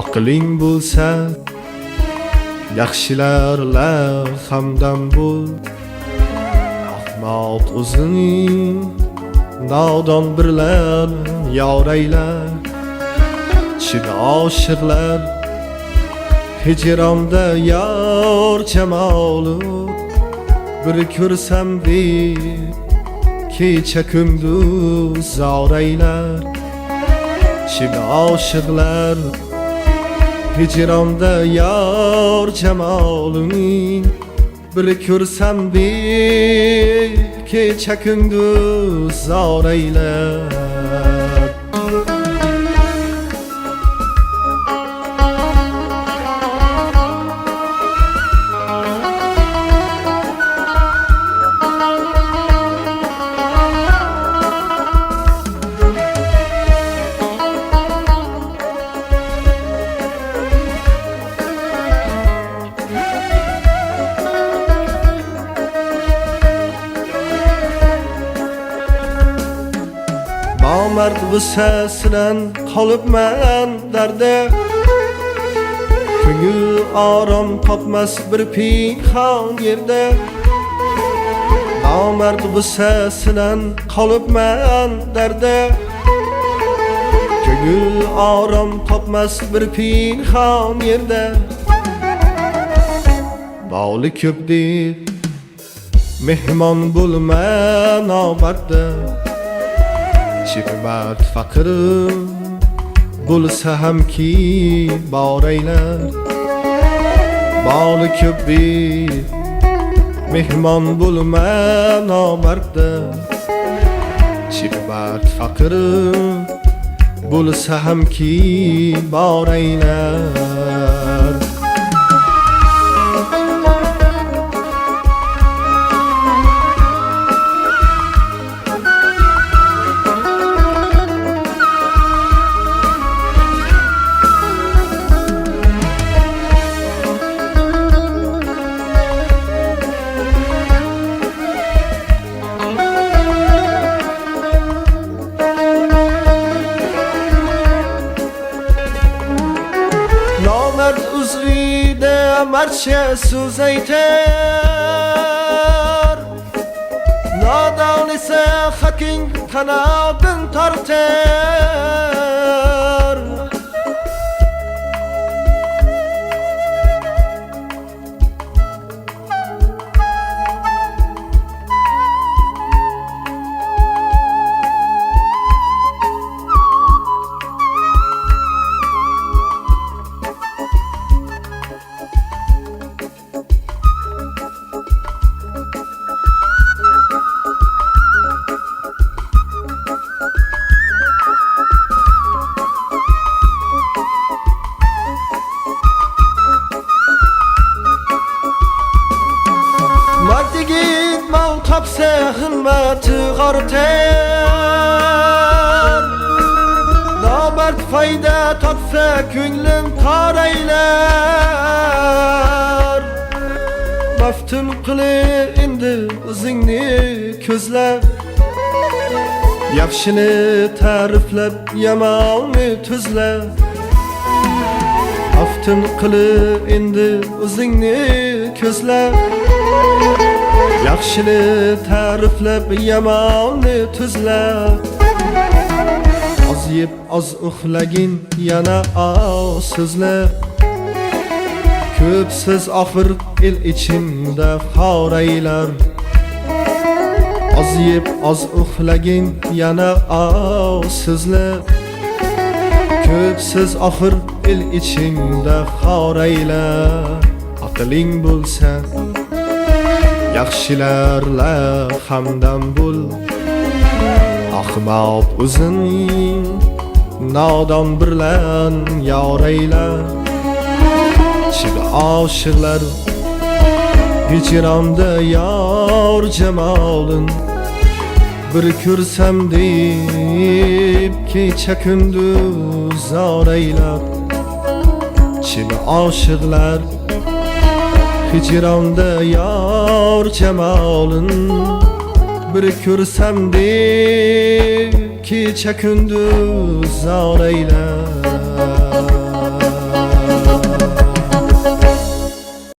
aqling bo'lsa yaxshilarla hamdam bo'l. Ahmoq o'zining nodon birlar yoraylar. Chida oshiqlar hijronda yor jamoli. Bir ko'rsam deb kecha kunduz zoraylar. Chida oshiqlar hijronda yor jamolining. Bir ko'rsam deb kecha kunduz zoraylar. Nomard g'ussasidan qolibman darda. Ko'ngil orom topmas bir pinhon yerda. Nomard g'ussasidan qolibman darda. Ko'ngil orom topmas bir pinhon yerda. Boli ko'p deb mehmon bo'lma nomardda. Chirmat faqirim bo'lsa hamki boraylar. Boli ko'p deb mehmon bo'lma nomardda. Chirmat faqirim bo'lsa hamki boraylar. Nomard uzvida marcha so'z aytar. Nodon esa haking qanotin tortar. Mardigit mal topsa himmati ortar. Nomard foyda topsa ko'nglim qoraylar. Maftun qili endi o'zingni ko'zlab. Yaxshini ta'riflab yomonni tuzlab. Maftun qili endi o'zingni ko'zlab. Yaxshini ta'riflab yomonni tuzlab. Oz yeb oz uxlagin yana oz so'zlab. Ko'p so'z oxir el ichimda qoraylar. Oz yeb oz uxlagin yana oz so'zlab. Ko'p so'z oxir el ichimda qoraylar. Aqling bo'lsa yaxshilarla hamdam bo'l. Ahmoq o'zining nodon birlan yoraylar. Chida oshiqlar hijronda yor jamolin. Bir ko'rsam deb kecha kunduz zoraylar. Chida oshiqlar hijronda yor jamolin. Bir ko'rsam deb kecha kunduz zoraylar.